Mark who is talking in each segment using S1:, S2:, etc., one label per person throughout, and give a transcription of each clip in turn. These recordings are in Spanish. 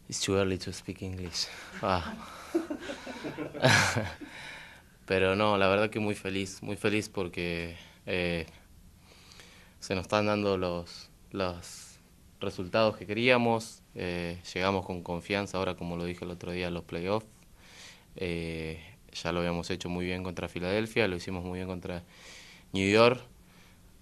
S1: It's too early to speak English. Ah. Pero no, la verdad que muy feliz porque se nos están dando los resultados que queríamos. Llegamos con confianza ahora, como lo dije el otro día, a los playoffs. Ya lo habíamos hecho muy bien contra Filadelfia, lo hicimos muy bien contra New York.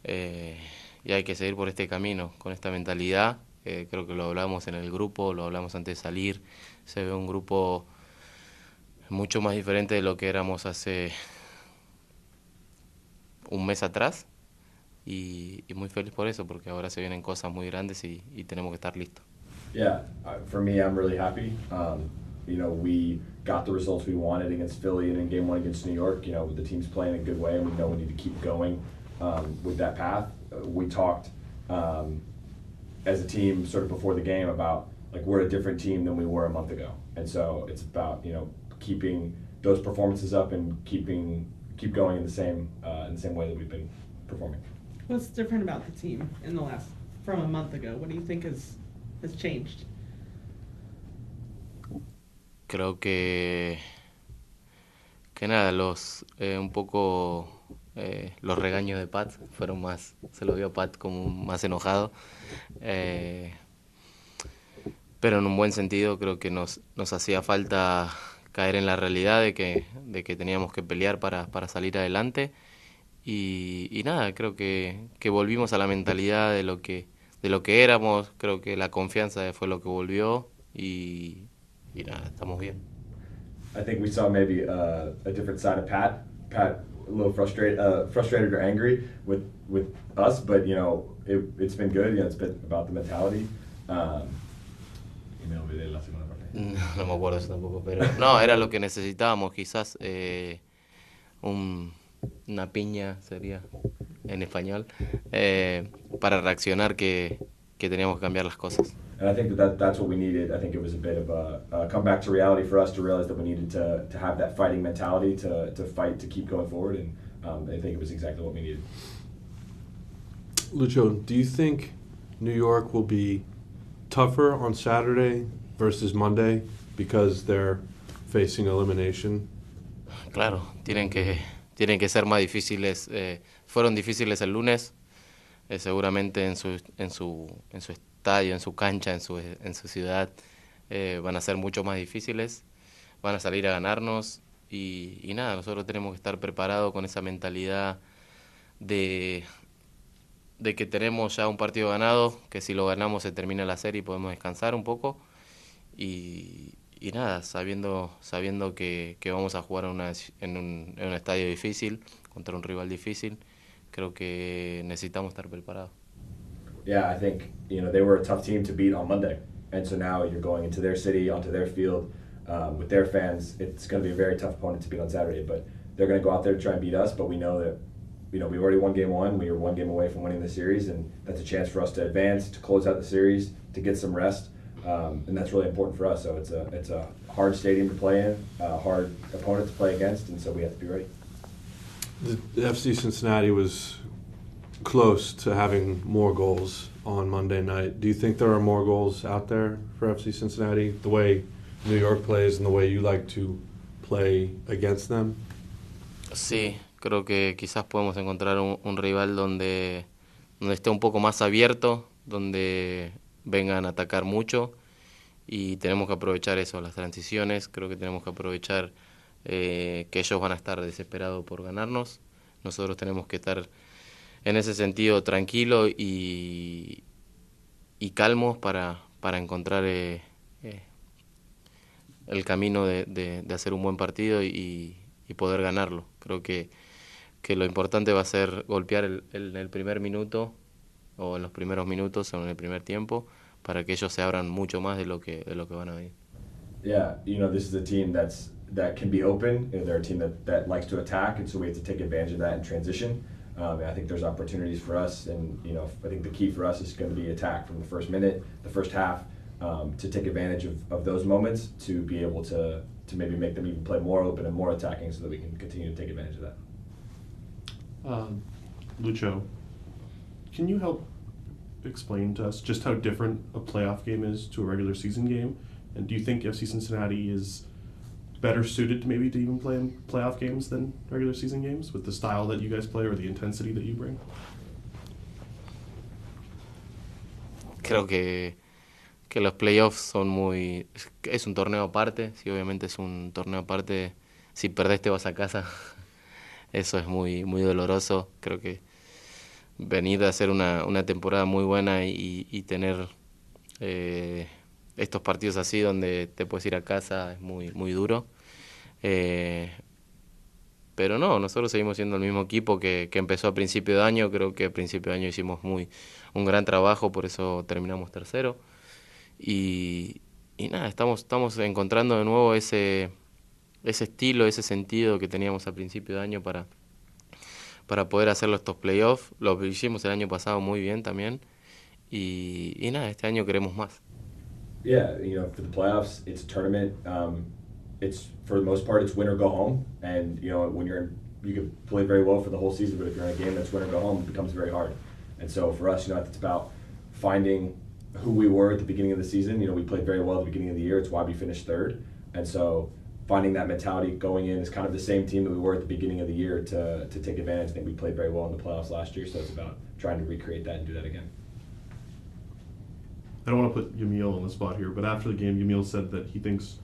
S1: Y hay que seguir por este camino, con esta mentalidad. Creo que lo hablamos en el grupo, lo hablamos antes de salir. Se ve un grupo mucho más diferente de lo que éramos hace un mes atrás. Y muy feliz por eso, porque ahora se vienen cosas muy grandes y tenemos que estar listos.
S2: Yeah, for me, I'm really happy. We got the results we wanted against Philly and in Game 1 against New York. The team's playing a good way, and we know we need to keep going with that path. We talked as a team sort of before the game about like we're a different team than we were a month ago, and so it's about keeping those performances up and keep going in the same way that we've been performing.
S3: What's different about the team from a month ago? What do you think has changed?
S1: Creo que nada, un poco los regaños de Pat fueron más, se lo vio a Pat como más enojado, pero en un buen sentido. Creo que nos hacía falta caer en la realidad de que teníamos que pelear para salir adelante. Y nada, creo que volvimos a la mentalidad de lo que éramos. Creo que la confianza fue lo que volvió y nada, estamos bien.
S2: I think we saw maybe a different side of Pat. Pat a little frustrated or angry with us, but it's been good. It's been about the mentality. Y me olvidé la segunda parte.
S1: No me acuerdo eso tampoco, pero no, era lo que necesitábamos, quizás una piña sería en español, para reaccionar que teníamos que cambiar las cosas.
S2: And I think that's what we needed. I think it was a bit of a comeback to reality for us to realize that we needed to have that fighting mentality to fight to keep going forward, and I think it was exactly what we needed.
S4: Lucho, do you think New York will be tougher on Saturday versus Monday because they're facing elimination?
S1: Claro, tienen que ser más difíciles. Fueron difíciles el lunes, seguramente en su estadio, en su cancha, en su ciudad, van a ser mucho más difíciles. Van a salir a ganarnos y nada, nosotros tenemos que estar preparados con esa mentalidad de que tenemos ya un partido ganado, que si lo ganamos se termina la serie y podemos descansar un poco. Y nada, sabiendo que vamos a jugar en un estadio difícil, contra un rival difícil, creo que necesitamos estar preparados.
S2: Yeah, I think they were a tough team to beat on Monday, and so now you're going into their city, onto their field, with their fans. It's going to be a very tough opponent to beat on Saturday, but they're going to go out there to try and beat us. But we know that we've already won game 1. We were one game away from winning the series, and that's a chance for us to advance, to close out the series, to get some rest, and that's really important for us. So it's a hard stadium to play in, a hard opponent to play against, and so we have to be ready.
S4: The FC Cincinnati was close to having more goals on Monday night. Do you think there are more goals out there for FC Cincinnati, the way New York plays and the way you like to play against them?
S1: Sí, creo que quizás podemos encontrar un rival donde esté un poco más abierto, donde vengan a atacar mucho, y tenemos que aprovechar eso, las transiciones. Creo que tenemos que aprovechar que ellos van a estar desesperados por ganarnos. Nosotros tenemos que estar en ese sentido tranquilo y calmos para encontrar el camino de hacer un buen partido y poder ganarlo. Creo que lo importante va a ser golpear en el primer minuto o en los primeros minutos o en el primer tiempo, para que ellos se abran mucho más de lo que van a venir.
S2: Yeah, this is a team that can be open. They're a team that likes to attack, and so we have to take advantage of that in transition. And I think there's opportunities for us, and I think the key for us is going to be attack from the first minute, the first half, to take advantage of those moments, to be able to maybe make them even play more open and more attacking, so that we can continue to take advantage of that.
S5: Lucho, can you help explain to us just how different a playoff game is to a regular season game, And do you think FC Cincinnati is better suited maybe to even play in playoff games than regular season games with the style that you guys play or the intensity that you bring?
S1: Creo que los playoffs son muy... Es un torneo aparte, sí, obviamente es un torneo aparte. Si perdés te vas a casa, eso es muy, muy doloroso. Creo que venir a hacer una temporada muy buena y tener estos partidos así donde te puedes ir a casa es muy, muy duro. Pero no, nosotros seguimos siendo el mismo equipo que empezó a principio de año. Creo que a principio de año hicimos un gran trabajo, por eso terminamos tercero. Y nada, estamos encontrando de nuevo ese estilo, ese sentido que teníamos a principio de año para poder hacer estos playoffs. Lo hicimos el año pasado muy bien también. Y nada, este año queremos más.
S2: Yeah, for the playoffs, it's a tournament. It's for the most part, it's win or go home. And when you can play very well for the whole season, but if you're in a game that's win or go home, it becomes very hard. And so for us, it's about finding who we were at the beginning of the season. We played very well at the beginning of the year. It's why we finished third. And so finding that mentality going in is kind of the same team that we were at the beginning of the year to take advantage. I think we played very well in the playoffs last year, so it's about trying to recreate that and do that again.
S5: I don't want to put Yamil on the spot here, but after the game, Yamil said that he thinks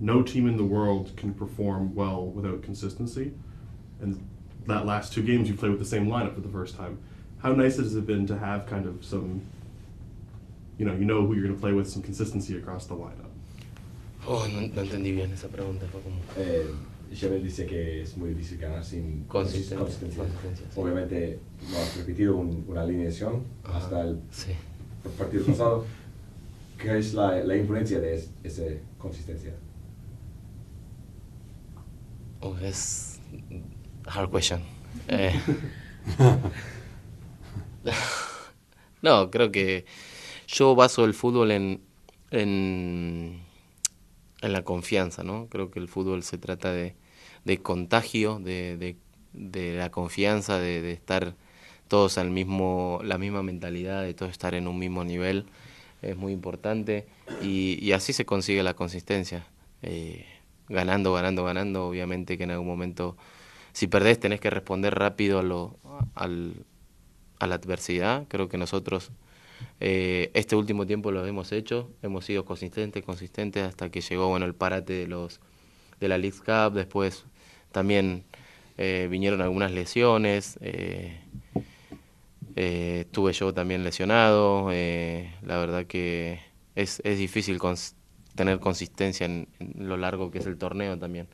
S5: no team in the world can perform well without consistency. And that last two games, you played with the same lineup for the first time. How nice has it been to have kind of some, you know who you're going to play with, some consistency across the lineup?
S1: Oh, no entendí bien esa pregunta. Fue como...
S2: Xavier dice que es muy difícil ganar sin consistencia.
S1: Sí.
S2: Obviamente no has repetido una alineación hasta el
S1: Sí.
S2: partido pasado. ¿Qué es la influencia de esa consistencia?
S1: Oh, es hard question. No, creo que yo baso el fútbol en la confianza, ¿no? Creo que el fútbol se trata de contagio, de la confianza, de estar todos la misma mentalidad, de todos estar en un mismo nivel. Es muy importante y así se consigue la consistencia. Ganando, obviamente que en algún momento, si perdés tenés que responder rápido a la adversidad. Creo que nosotros este último tiempo lo hemos hecho, hemos sido consistentes hasta que llegó el parate de la League Cup. Después también vinieron algunas lesiones, estuve yo también lesionado. La verdad que es difícil tener consistencia en lo largo que es el torneo también.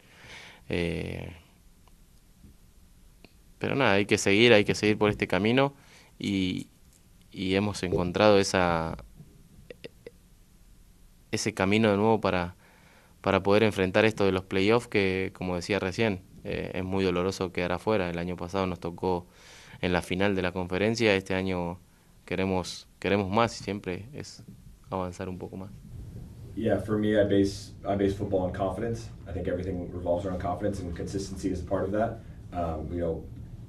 S1: Pero nada, hay que seguir por este camino y hemos encontrado ese camino de nuevo para poder enfrentar esto de los playoffs que, como decía recién, es muy doloroso quedar afuera. El año pasado nos tocó en la final de la conferencia, este año queremos más y siempre es avanzar un poco más.
S2: Yeah, for me, I base football on confidence. I think everything revolves around confidence, and consistency is a part of that.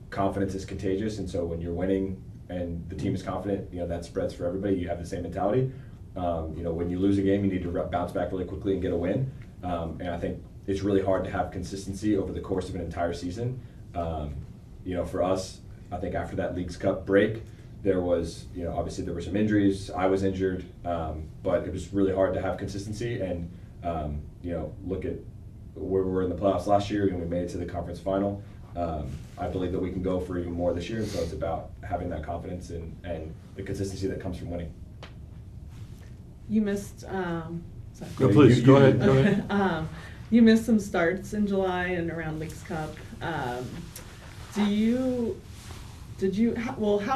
S2: Confidence is contagious, and so when you're winning and the team is confident, that spreads for everybody. You have the same mentality. When you lose a game, you need to bounce back really quickly and get a win. And I think it's really hard to have consistency over the course of an entire season. For us, I think after that Leagues Cup break, there was, obviously there were some injuries. I was injured, but it was really hard to have consistency. And look at where we were in the playoffs last year, and we made it to the conference final. I believe that we can go for even more this year, and so it's about having that confidence and the consistency that comes from winning.
S3: You missed.
S4: No, please, go ahead.
S3: You missed some starts in July and around Leagues Cup. How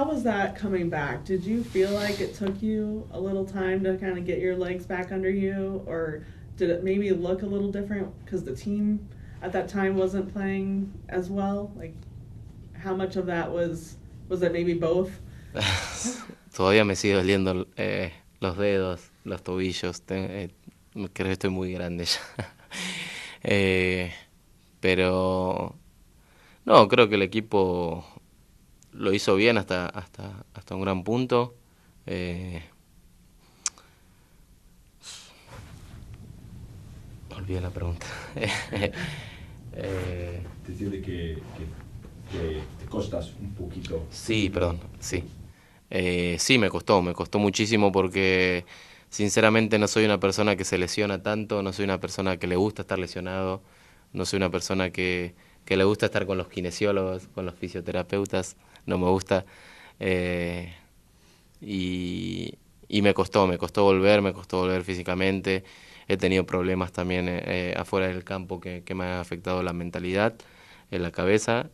S3: was that coming back? Did you feel like it took you a little time to kind of get your legs back under you, or did it maybe look a little different because the team at that time wasn't playing as well? Like, how much of that was that maybe both?
S1: Todavía me sigue doliendo los dedos, los tobillos. Creo que estoy muy grande ya. Pero no, creo que el equipo lo hizo bien hasta un gran punto. Olvidé la pregunta.
S2: Decirle que te costas un poquito.
S1: Sí, perdón, sí. Sí, me costó muchísimo porque sinceramente no soy una persona que se lesiona tanto, no soy una persona que le gusta estar lesionado, no soy una persona que le gusta estar con los kinesiólogos, con los fisioterapeutas, no me gusta. Eh, y me costó volver físicamente. He tenido problemas también afuera del campo que me han afectado la mentalidad, en la cabeza.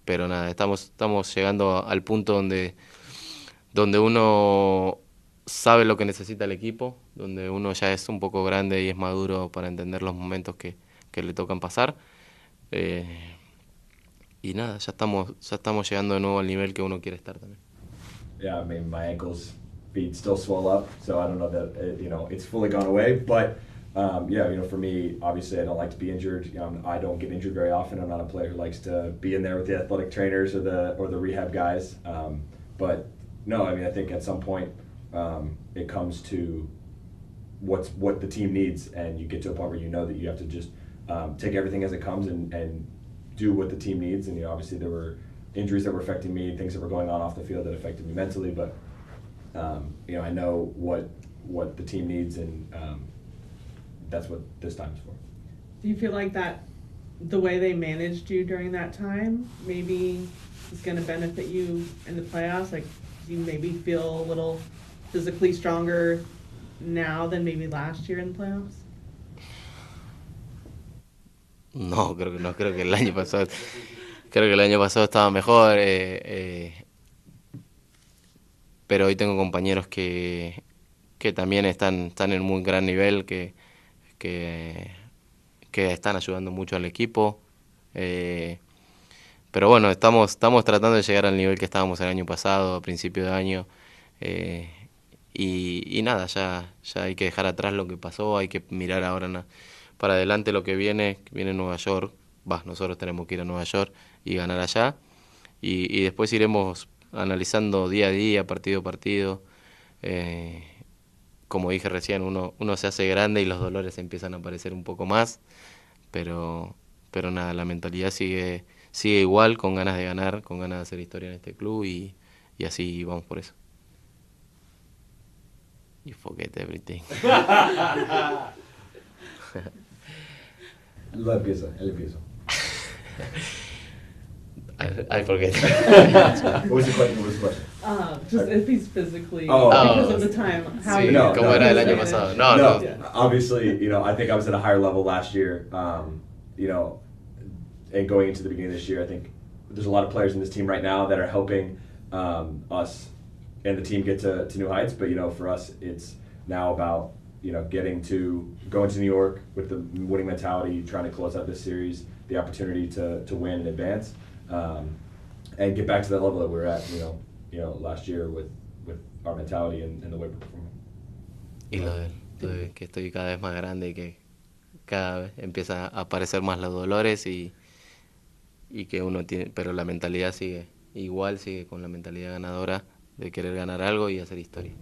S1: Pero nada, estamos llegando al punto donde uno sabe lo que necesita el equipo, donde uno ya es un poco grande y es maduro para entender los momentos que le tocan pasar. Y nada, ya estamos llegando de nuevo al nivel que uno quiere estar también.
S2: Yeah, I mean, my ankles, feet still swell up, so I don't know that it's fully gone away. But yeah, for me, obviously, I don't like to be injured. I don't get injured very often. I'm not a player who likes to be in there with the athletic trainers or the rehab guys. But no, I mean, I think at some point it comes to what the team needs, and you get to a point where you know that you have to just take everything as it comes and do what the team needs. And obviously, there were injuries that were affecting me, things that were going on off the field that affected me mentally, but I know what the team needs, and that's what this time is for.
S3: Do you feel like that the way they managed you during that time maybe is going to benefit you in the playoffs? Like, do you maybe feel a little physically stronger now than maybe last year in the playoffs?
S1: No, creo que el año pasado estaba mejor, pero hoy tengo compañeros que también están en muy gran nivel, que están ayudando mucho al equipo. Pero bueno, estamos tratando de llegar al nivel que estábamos el año pasado, a principio de año. Y nada, ya hay que dejar atrás lo que pasó, hay que mirar ahora para adelante lo que viene Nueva York. Nosotros tenemos que ir a Nueva York y ganar allá. Y después iremos analizando día a día, partido a partido. Como dije recién, uno se hace grande y los dolores empiezan a aparecer un poco más. Pero nada, la mentalidad sigue igual, con ganas de ganar, con ganas de hacer historia en este club y así vamos por eso. You forget everything.
S2: Él empieza.
S1: I forget.
S2: What was the question?
S3: Just if he's physically,
S2: Oh.
S3: because of the time, how
S1: Sí,
S3: you
S2: No,
S1: como
S2: no,
S1: era el
S2: no,
S1: año
S2: no.
S1: pasado.
S2: No,
S1: No.
S2: obviously, I think I was at a higher level last year. And going into the beginning of this year, I think there's a lot of players in this team right now that are helping us and the team get to new heights. But for us, it's now about going to New York with the winning mentality, trying to close out this series, the opportunity to win and advance, and get back to that level that we were at, last year with our mentality and the way we're performing.
S1: Y lo de que estoy cada vez más grande y que cada vez empieza a aparecer más los dolores y que uno tiene, pero la mentalidad sigue con la mentalidad ganadora de querer ganar algo y hacer historia.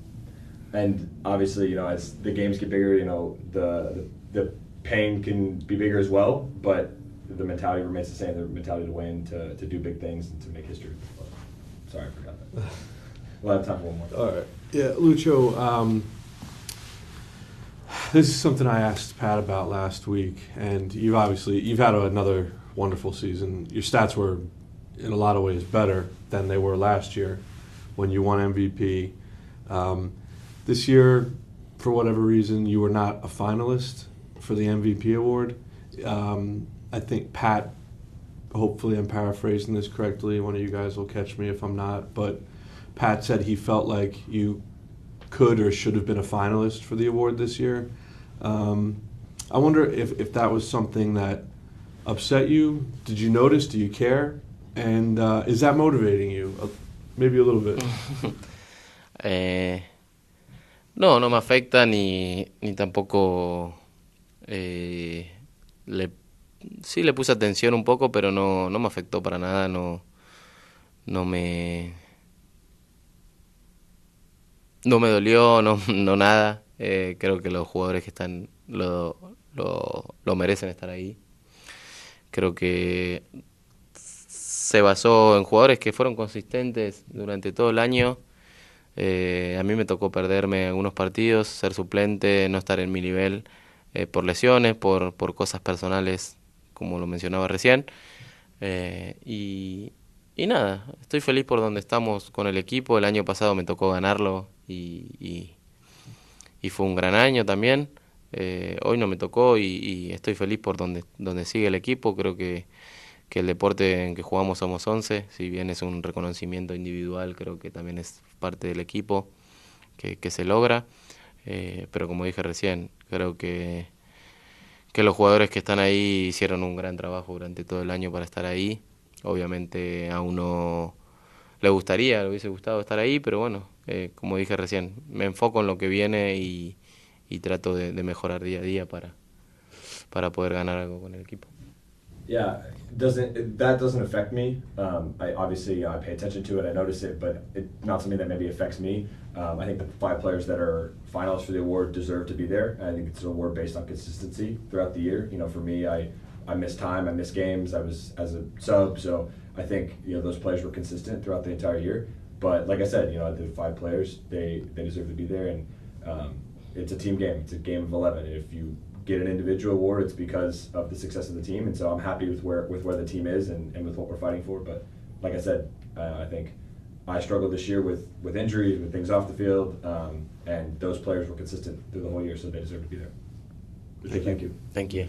S2: And obviously, as the games get bigger, the pain can be bigger as well, but the mentality remains the same, the mentality to win, to do big things, and to make history. Sorry, I forgot that. We'll have time for one more.
S4: All right. Yeah, Lucho, this is something I asked Pat about last week, and you've had another wonderful season. Your stats were, in a lot of ways, better than they were last year when you won MVP. This year, for whatever reason, you were not a finalist for the MVP award. I think Pat, hopefully I'm paraphrasing this correctly, one of you guys will catch me if I'm not, but Pat said he felt like you could or should have been a finalist for the award this year. I wonder if that was something that upset you. Did you notice? Do you care? And is that motivating you? Maybe a little bit.
S1: No me afecta ni tampoco sí le puse atención un poco, pero no me afectó para nada, no me dolió, no nada. Creo que los jugadores que están lo merecen estar ahí. Creo que se basó en jugadores que fueron consistentes durante todo el año. A mí me tocó perderme algunos partidos, ser suplente, no estar en mi nivel por lesiones, por cosas personales, como lo mencionaba recién. Y nada, estoy feliz por donde estamos con el equipo. El año pasado me tocó ganarlo y fue un gran año también. Hoy no me tocó y estoy feliz por donde sigue el equipo. Creo que el deporte en que jugamos somos 11, si bien es un reconocimiento individual, creo que también es parte del equipo que se logra. Pero como dije recién, creo que los jugadores que están ahí hicieron un gran trabajo durante todo el año para estar ahí. Obviamente a uno le hubiese gustado estar ahí, pero bueno, como dije recién, me enfoco en lo que viene y trato de mejorar día a día para poder ganar algo con el equipo.
S2: Yeah, that doesn't affect me. I obviously I pay attention to it, I notice it, but it's not something that maybe affects me. I think the 5 players that are finalists for the award deserve to be there. I think it's an award based on consistency throughout the year. You know, for me, I missed time, I missed games, I was as a sub, so I think, you know, those players were consistent throughout the entire year. But like I said, you know, the 5 players, they deserve to be there, and it's a team game. It's a game of 11. And if you get an individual award, it's because of the success of the team, and so I'm happy with where the team is and with what we're fighting for. But like I said, I think I struggled this year with injuries, with things off the field, and those players were consistent through the whole year, so they deserve to be there. Thank you.
S1: Thank you.